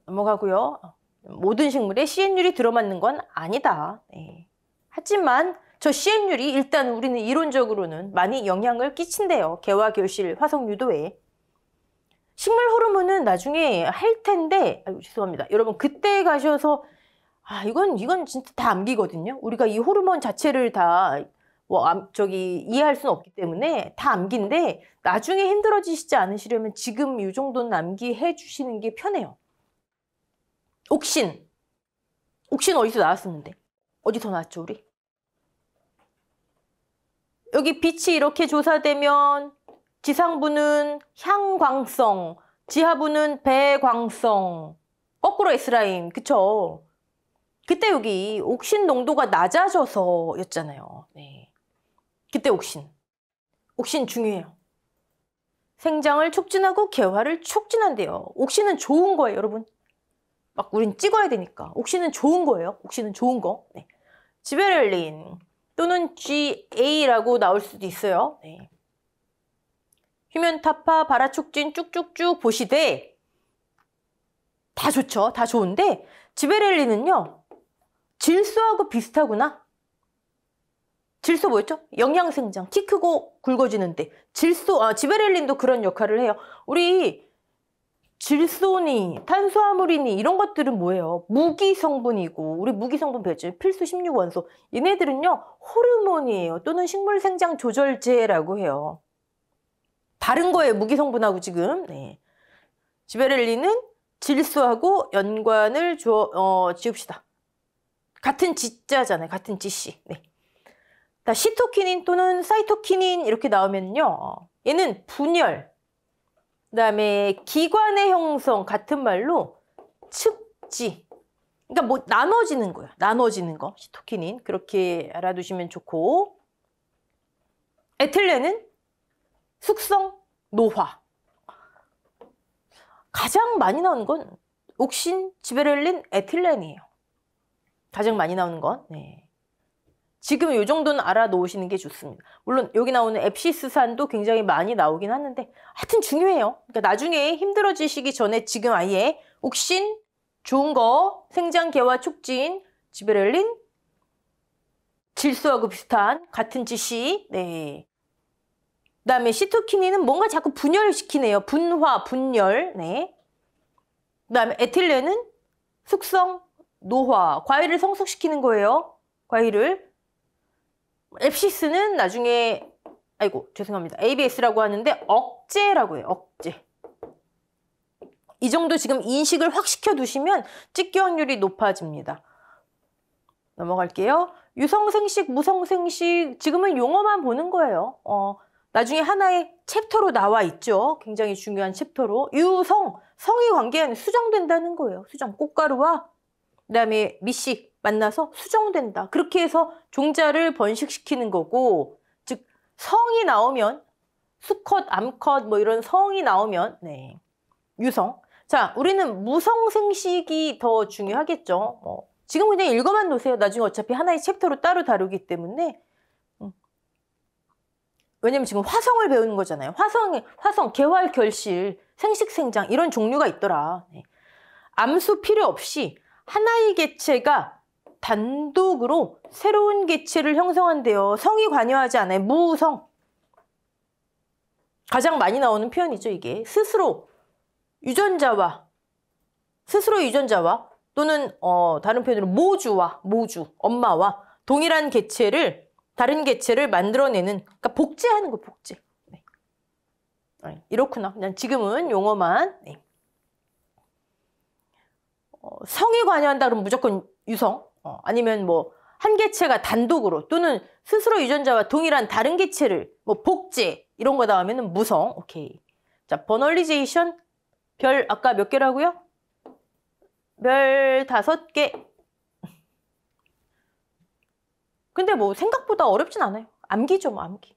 넘어가고요. 모든 식물에 CN율이 들어맞는 건 아니다. 네. 하지만 저 CN율이 일단 우리는 이론적으로는 많이 영향을 끼친대요. 개화, 결실, 화성 유도에. 식물 호르몬은 나중에 할 텐데, 아이고, 죄송합니다. 여러분, 그때 가셔서, 이건 진짜 다 암기거든요. 우리가 이 호르몬 자체를 다, 이해할 수는 없기 때문에 다 암기인데, 나중에 힘들어지시지 않으시려면 지금 이 정도는 암기해 주시는 게 편해요. 옥신. 옥신 어디서 나왔었는데? 어디서 나왔죠, 우리? 여기 빛이 이렇게 조사되면 지상부는 향광성, 지하부는 배광성. 거꾸로 S라인, 그쵸? 그때 여기 옥신 농도가 낮아져서였잖아요. 네. 그때 옥신. 옥신 중요해요. 생장을 촉진하고 개화를 촉진한대요. 옥신은 좋은 거예요, 여러분. 막 우린 찍어야 되니까. 옥신은 좋은 거예요. 옥신은 좋은 거. 네. 지베렐린 또는 GA라고 나올 수도 있어요. 네. 휴면타파, 발화촉진 쭉쭉쭉 보시되 다 좋죠. 다 좋은데 지베렐린은요. 질소하고 비슷하구나. 질소 뭐였죠? 영양생장. 키 크고 굵어지는데 지베렐린도 그런 역할을 해요. 우리 질소니, 탄수화물이니 이런 것들은 뭐예요? 무기 성분이고 우리 무기 성분 배웠죠? 필수 16원소. 얘네들은요. 호르몬이에요. 또는 식물 생장 조절제라고 해요. 다른 거예요. 무기 성분하고 지금. 네. 지베렐린은 질소하고 연관을 지읍시다. 같은 지자잖아요. 같은 지씨. 네. 시토키닌 또는 사이토키닌 이렇게 나오면요. 얘는 분열. 그다음에 기관의 형성 같은 말로 습지. 그러니까 뭐 나눠지는 거예요. 나눠지는 거. 시토키닌 그렇게 알아두시면 좋고. 에틸렌은 숙성, 노화. 가장 많이 나오는 건 옥신, 지베렐린, 에틸렌이에요. 가장 많이 나오는 건. 네. 지금 이 정도는 알아놓으시는 게 좋습니다. 물론 여기 나오는 앱시스산도 굉장히 많이 나오긴 하는데 하여튼 중요해요. 그러니까 나중에 힘들어지시기 전에 지금 아예 옥신, 좋은 거, 생장, 개화, 촉진, 지베렐린, 질소하고 비슷한 같은 지시. 네. 그다음에 시토키닌은 뭔가 자꾸 분열시키네요. 분화, 분열. 네. 그다음에 에틸렌은 숙성, 노화, 과일을 성숙시키는 거예요. 과일을. 앱시스는 나중에 죄송합니다. ABS라고 하는데 억제라고 해요. 억제. 이 정도 지금 인식을 확 시켜두시면 찍기 확률이 높아집니다. 넘어갈게요. 유성생식, 무성생식 지금은 용어만 보는 거예요. 나중에 하나의 챕터로 나와 있죠. 굉장히 중요한 챕터로. 유성, 성이 관계하는 수정된다는 거예요. 수정, 꽃가루와 그다음에 미씨 만나서 수정된다. 그렇게 해서 종자를 번식시키는 거고, 즉 성이 나오면 수컷, 암컷 뭐 이런 성이 나오면 네. 유성. 자, 우리는 무성생식이 더 중요하겠죠. 지금 그냥 읽어만 놓으세요. 나중에 어차피 하나의 챕터로 따로 다루기 때문에. 왜냐면 지금 화성을 배우는 거잖아요. 화성, 개활, 결실, 생식, 생장 이런 종류가 있더라. 네. 암수 필요 없이 하나의 개체가 단독으로 새로운 개체를 형성한대요. 성이 관여하지 않아요. 무성. 가장 많이 나오는 표현이죠, 이게. 스스로 유전자와 또는 다른 표현으로 모주, 엄마와 동일한 개체를 다른 개체를 만들어내는, 그러니까 복제하는 거, 복제. 네. 이렇구나. 그냥 지금은 용어만. 네. 성이 관여한다 그러면 무조건 유성. 아니면 뭐 한 개체가 단독으로 또는 스스로 유전자와 동일한 다른 개체를 뭐 복제 이런 거 나오면은 무성. 오케이. 자, 버널리제이션 별 아까 몇 개라고요? 별 5개. 근데 뭐 생각보다 어렵진 않아요. 암기죠, 뭐 암기.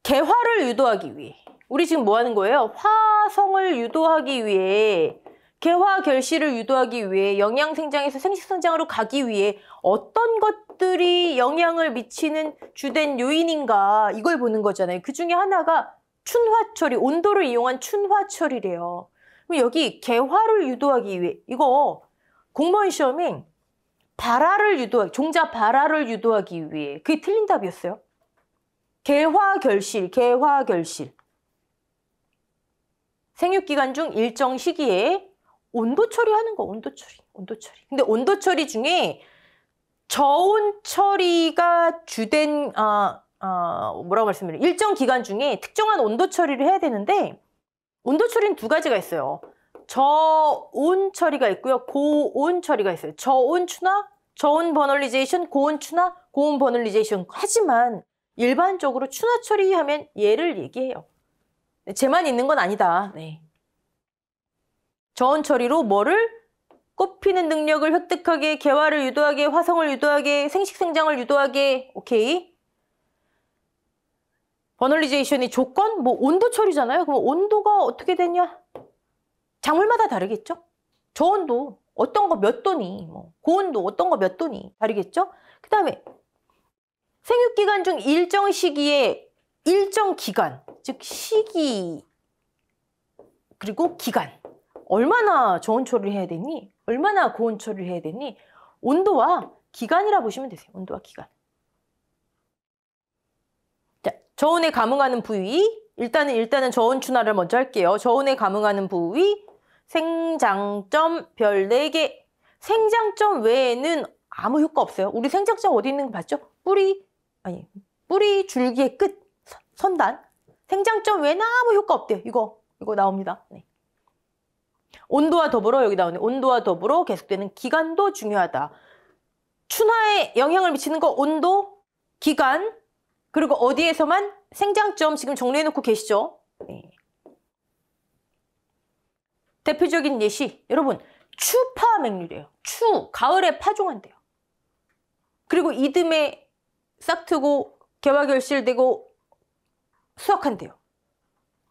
개화를 유도하기 위해. 우리 지금 뭐 하는 거예요? 화성을 유도하기 위해, 개화 결실을 유도하기 위해, 영양 생장에서 생식 성장으로 가기 위해 어떤 것들이 영향을 미치는 주된 요인인가, 이걸 보는 거잖아요. 그 중에 하나가 춘화처리, 온도를 이용한 춘화처리래요. 그럼 여기 개화를 유도하기 위해 이거 공무원 시험에 발화를 유도하기, 종자 발화를 유도하기 위해 그게 틀린 답이었어요. 개화결실, 개화결실. 생육기간 중 일정 시기에 온도 처리하는 거, 온도 처리, 온도 처리. 근데 온도 처리 중에 저온 처리가 주된, 뭐라고 말씀드려요? 일정 기간 중에 특정한 온도 처리를 해야 되는데, 온도 처리는 두 가지가 있어요. 저온 처리가 있고요. 고온 처리가 있어요. 저온 추나, 저온 버널리제이션, 고온 추나, 고온 버널리제이션. 하지만 일반적으로 추나 처리하면 얘를 얘기해요. 쟤만 있는 건 아니다. 네. 저온 처리로 뭐를? 꽃 피는 능력을 획득하게, 개화를 유도하게, 화성을 유도하게, 생식생장을 유도하게. 오케이. 버널리제이션의 조건? 뭐 온도 처리잖아요. 그럼 온도가 어떻게 되냐? 작물마다 다르겠죠? 저온도 어떤 거 몇 도니, 뭐 고온도 어떤 거 몇 도니 다르겠죠? 그 다음에 생육기간 중 일정 시기에 일정 기간, 즉 시기 그리고 기간 얼마나 저온 처리를 해야 되니? 얼마나 고온 처리를 해야 되니? 온도와 기간이라 보시면 되세요. 온도와 기간. 자, 저온에 감응하는 부위. 일단은 저온 추나를 먼저 할게요. 저온에 감응하는 부위. 생장점 별 4개. 생장점 외에는 아무 효과 없어요. 우리 생장점 어디 있는 거 봤죠? 뿌리 줄기의 끝, 선단. 생장점 외에는 아무 효과 없대요. 이거 나옵니다. 네. 온도와 더불어 여기 나오네. 온도와 더불어 계속되는 기간도 중요하다. 춘화에 영향을 미치는 거 온도, 기간, 그리고 어디에서만 생장점 지금 정리해놓고 계시죠? 네. 대표적인 예시, 여러분 추파맹류래요. 가을에 파종한대요. 그리고 이듬해 싹트고 개화결실되고 수확한대요.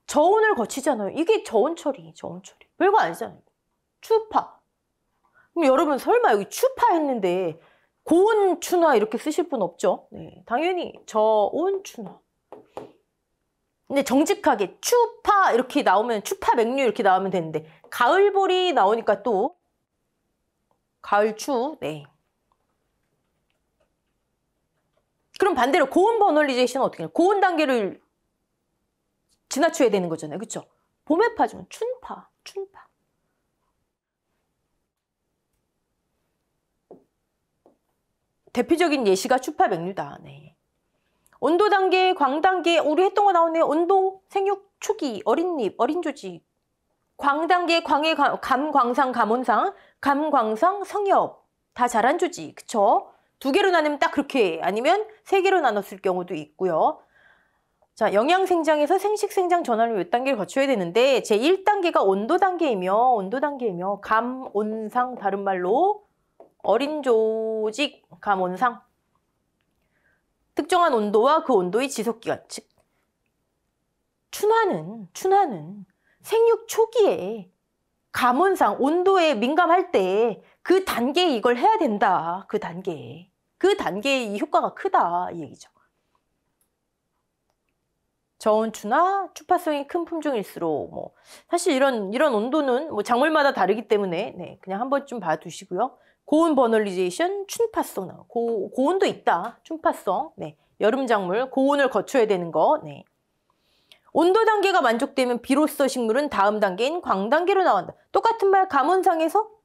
저온을 거치잖아요. 이게 저온 처리. 별거 아니잖아요. 추파. 그럼 여러분 설마 여기 추파 했는데 고온 추나 이렇게 쓰실 분 없죠? 네, 당연히 저온 추나. 근데 정직하게 추파 이렇게 나오면 추파맹류 이렇게 나오면 되는데 가을보리 나오니까 또 가을추. 네. 그럼 반대로 고온 버널리제이션은 어떻게 해요? 고온 단계를 지나쳐야 되는 거잖아요. 그렇죠? 봄에 파주면 춘파. 대표적인 예시가 추파맹류다. 네. 온도 단계, 광 단계, 우리 했던 거 나오네요. 온도, 생육, 초기, 어린잎, 어린 조직. 광 단계, 광의 감광상, 감온상, 감광상, 성엽. 다 자란 조직. 그쵸? 2개로 나누면 딱 그렇게, 아니면 3개로 나눴을 경우도 있고요. 자, 영양생장에서 생식생장 전환을 몇 단계를 거쳐야 되는데 제1단계가 온도 단계이며 감온상, 다른 말로 어린 조직 감온상. 특정한 온도와 그 온도의 지속기간, 즉 춘화는 생육 초기에 감온상, 온도에 민감할 때 그 단계에 이걸 해야 된다. 그 단계에 이 효과가 크다 이 얘기죠. 저온 추나 추파성이 큰 품종일수록 뭐 사실 이런 온도는 뭐 작물마다 다르기 때문에 네, 그냥 한 번쯤 봐두시고요. 고온 버널리제이션, 춘파성 나와. 고온도 있다. 춘파성. 네. 여름 작물 고온을 거쳐야 되는 거. 네. 온도 단계가 만족되면 비로소 식물은 다음 단계인 광 단계로 나간다. 똑같은 말 감온상에서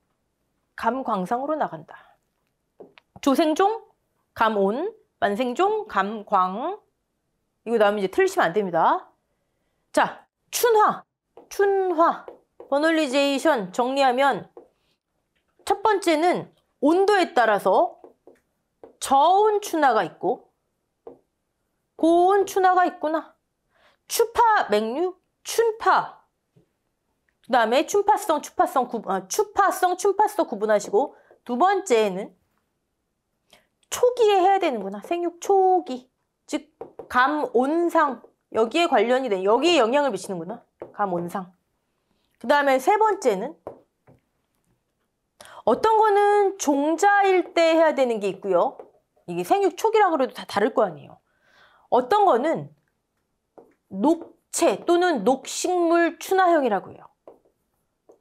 감광상으로 나간다. 조생종, 감온, 만생종, 감광. 이거 나오면 이제 틀리시면 안 됩니다. 자, 춘화. 버널리제이션 정리하면 첫 번째는 온도에 따라서 저온 춘화가 있고 고온 춘화가 있구나. 추파맹류, 춘파. 그 다음에 춘파성 구분하시고 두 번째는 초기에 해야 되는구나. 생육 초기. 즉 감온상. 여기에 관련이 돼. 여기에 영향을 미치는구나. 감온상. 그 다음에 세 번째는 어떤 거는 종자일 때 해야 되는 게 있고요. 이게 생육 초기라고 해도 다 다를 거 아니에요. 어떤 거는 녹체 또는 녹식물 춘화형이라고 해요.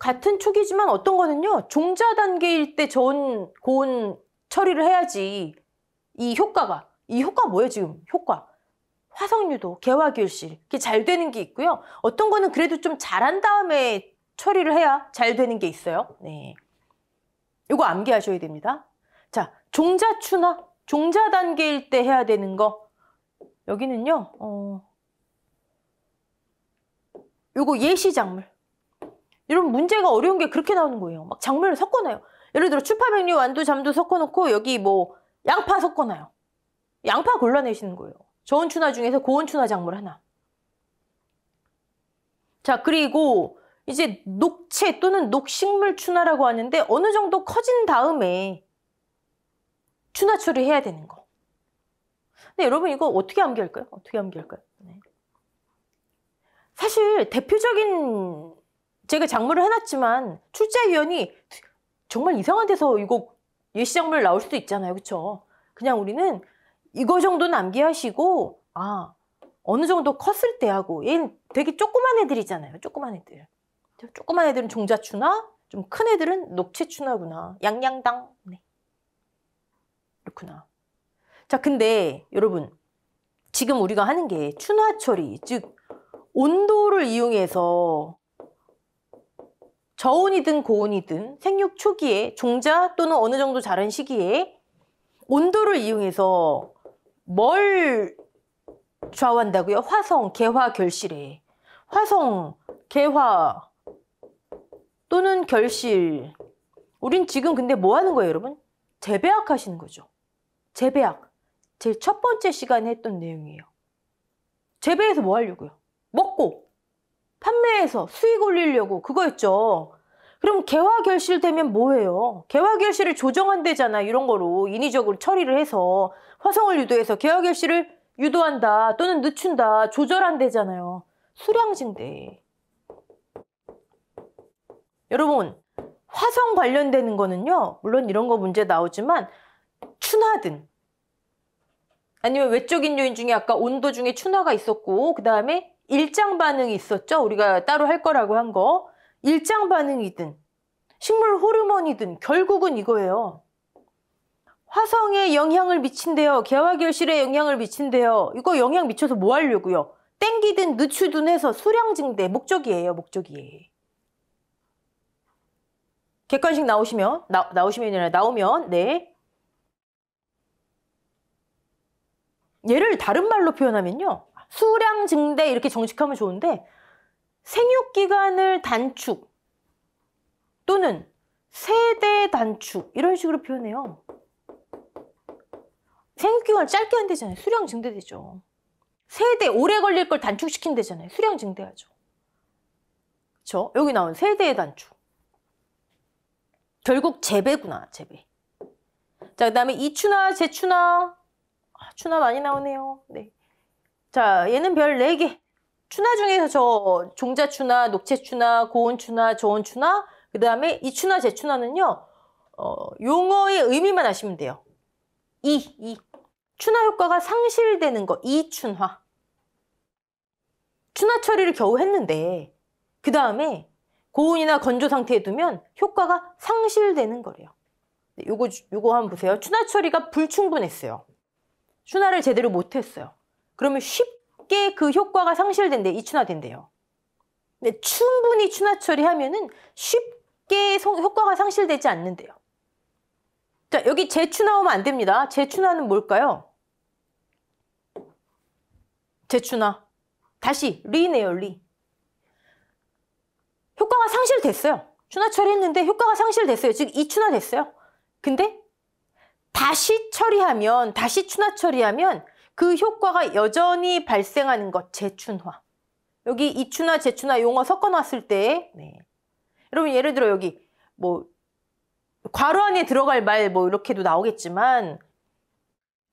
같은 촉이지만 어떤 거는요, 종자 단계일 때 저온, 고온 처리를 해야지 이 효과 뭐예요, 지금? 효과. 화성유도, 개화결실, 이게 잘 되는 게 있고요. 어떤 거는 그래도 좀 잘한 다음에 처리를 해야 잘 되는 게 있어요. 네. 이거 암기하셔야 됩니다. 자, 종자추나, 종자 단계일 때 해야 되는 거. 여기는요, 요거 예시작물. 여러분 문제가 어려운 게 그렇게 나오는 거예요. 막 작물을 섞어놔요. 예를 들어 추파백류, 완두, 잠두 섞어놓고 여기 뭐 양파 섞어놔요. 양파 골라내시는 거예요. 저온추나 중에서 고온추나 작물 하나. 자, 그리고 이제 녹체 또는 녹식물 추나라고 하는데 어느 정도 커진 다음에 추나 처리해야 되는 거. 근데 여러분 이거 어떻게 암기할까요? 어떻게 암기할까요? 네. 사실 대표적인 제가 작물을 해놨지만 출제위원이 정말 이상한 데서 이거 예시작물 나올 수도 있잖아요. 그렇죠? 그냥 우리는 이거 정도는 암기하시고 어느 정도 컸을 때 하고 얘는 되게 조그만 애들이잖아요. 조그만 애들. 조그만 애들은 종자추나 좀 큰 애들은 녹체추나구나. 양양당. 네. 그렇구나. 자, 근데 여러분 지금 우리가 하는 게 추나 처리, 즉 온도를 이용해서 저온이든 고온이든 생육 초기에 종자 또는 어느 정도 자란 시기에 온도를 이용해서 뭘 좌우한다고요? 화성, 개화, 결실에. 화성, 개화 또는 결실. 우린 지금 근데 뭐 하는 거예요, 여러분? 재배학 하시는 거죠. 재배학. 제일 첫 번째 시간에 했던 내용이에요. 재배해서 뭐 하려고요? 먹고 판매해서 수익 올리려고 그거였죠. 그럼 개화 결실되면 뭐예요? 개화 결실을 조정한대잖아. 이런 거로 인위적으로 처리를 해서 화성을 유도해서 개화 결실을 유도한다 또는 늦춘다 조절한대잖아요. 수량증대. 여러분 화성 관련되는 거는요. 물론 이런 거 문제 나오지만 춘화든 아니면 외적인 요인 중에 아까 온도 중에 춘화가 있었고 그 다음에 일장 반응이 있었죠. 우리가 따로 할 거라고 한 거. 일장 반응이든 식물 호르몬이든 결국은 이거예요. 화성에 영향을 미친대요. 개화 결실에 영향을 미친대요. 이거 영향 미쳐서 뭐 하려고요? 땡기든 늦추든 해서 수량 증대 목적이에요. 목적이에요. 객관식 나오시면 나오시면 아니라 나오면 네. 얘를 다른 말로 표현하면요. 수량 증대 이렇게 정식하면 좋은데 생육기간을 단축 또는 세대 단축 이런 식으로 표현해요. 생육기간을 짧게 한대잖아요. 수량 증대되죠. 세대 오래 걸릴 걸 단축시킨대잖아요. 수량 증대하죠. 그렇죠? 여기 나온 세대의 단축. 결국 재배구나. 재배. 자, 그 다음에 이추나 제추나. 추나 많이 나오네요. 네. 자, 얘는 별 4개. 추나 중에서 저 종자추나, 녹체추나, 고온추나, 저온추나, 그 다음에 이추나, 제추나는요, 용어의 의미만 아시면 돼요. 추나 효과가 상실되는 거, 이춘화. 추나 처리를 겨우 했는데, 그 다음에 고온이나 건조 상태에 두면 효과가 상실되는 거래요. 네, 요거 한번 보세요. 추나 처리가 불충분했어요. 추나를 제대로 못했어요. 그러면 쉽게 그 효과가 상실된대, 이춘화된대요. 근데 충분히 추나 처리하면은 쉽게 효과가 상실되지 않는데요. 자, 여기 제추나 오면 안 됩니다. 제추나는 뭘까요? 제추나. 다시 리네요, 리. 효과가 상실됐어요. 추나 처리했는데 효과가 상실됐어요. 즉 이추나 됐어요. 근데 다시 처리하면, 다시 추나 처리하면 그 효과가 여전히 발생하는 것, 재춘화. 여기 이추나, 제추나 용어 섞어놨을 때, 네. 여러분 예를 들어 여기 뭐 괄호 안에 들어갈 말 뭐 이렇게도 나오겠지만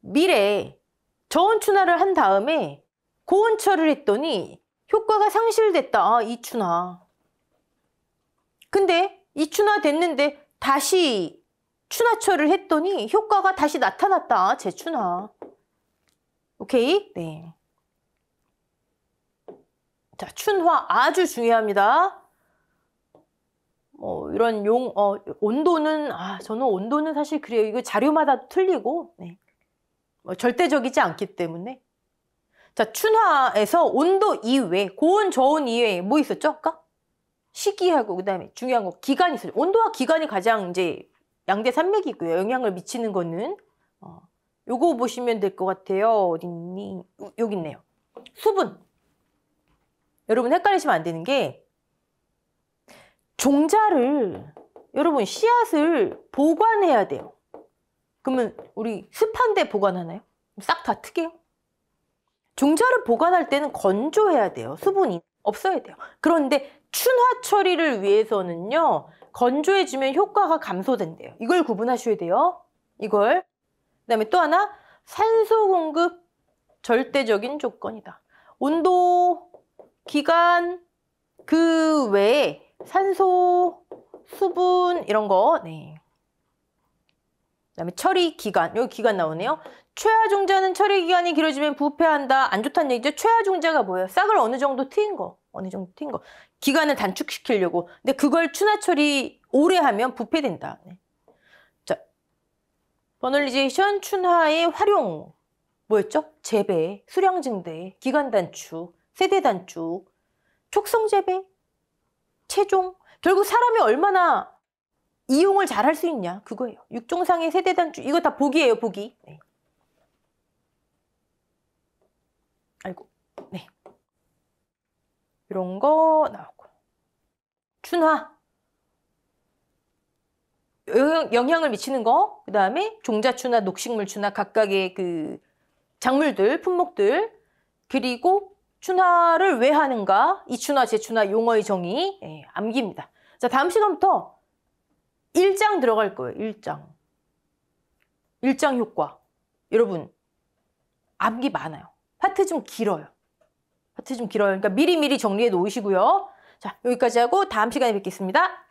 미래에 저온추나를 한 다음에 고온처리를 했더니 효과가 상실됐다. 이추나. 근데 이추나 됐는데 다시 추나처리를 했더니 효과가 다시 나타났다. 재추나. 오케이? 네. 자, 춘화 아주 중요합니다. 뭐 이런 온도는 저는 온도는 사실 그래요. 이거 자료마다 틀리고 네. 뭐 절대적이지 않기 때문에. 자, 춘화에서 온도 이외, 고온, 저온 이외에 뭐 있었죠? 아까? 시기하고 그다음에 중요한 거 기간이 있어요. 온도와 기간이 가장 이제 양대 산맥이고요. 영향을 미치는 거는 요거 보시면 될 것 같아요. 어딨니? 여기 있네요. 수분. 여러분 헷갈리시면 안 되는 게 종자를 여러분 씨앗을 보관해야 돼요. 그러면 우리 습한데 보관하나요? 싹 다 트게요? 종자를 보관할 때는 건조해야 돼요. 수분이 없어야 돼요. 그런데 춘화 처리를 위해서는요. 건조해지면 효과가 감소된대요. 이걸 구분하셔야 돼요. 이걸. 그다음에 또 하나 산소 공급 절대적인 조건이다. 온도, 기간, 그 외에 산소, 수분 이런 거. 네. 그다음에 처리 기간. 여기 기간 나오네요. 최하 종자는 처리 기간이 길어지면 부패한다. 안 좋다는 얘기죠. 최하 종자가 뭐예요? 싹을 어느 정도 트인 거. 어느 정도 트인 거. 기간을 단축시키려고. 근데 그걸 춘화 처리 오래 하면 부패된다. 네. 자, 버널리제이션 춘화의 활용. 뭐였죠? 재배, 수량 증대, 기간 단축, 세대 단축, 촉성 재배, 체종. 결국 사람이 얼마나 이용을 잘 할 수 있냐. 그거예요. 육종상의 세대 단축. 이거 다 보기예요, 보기. 네. 아이고, 네. 이런 거 나오고. 춘화. 영향을 미치는 거. 그 다음에 종자춘화, 녹식물춘화, 각각의 그 작물들, 품목들. 그리고 춘화를 왜 하는가. 이춘화, 제춘화, 용어의 정의. 네, 암기입니다. 자, 다음 시간부터 1장 들어갈 거예요. 1장. 1장 효과. 여러분, 암기 많아요. 파트 좀 길어요. 파트 좀 길어요. 그러니까 미리미리 정리해 놓으시고요. 자, 여기까지 하고 다음 시간에 뵙겠습니다.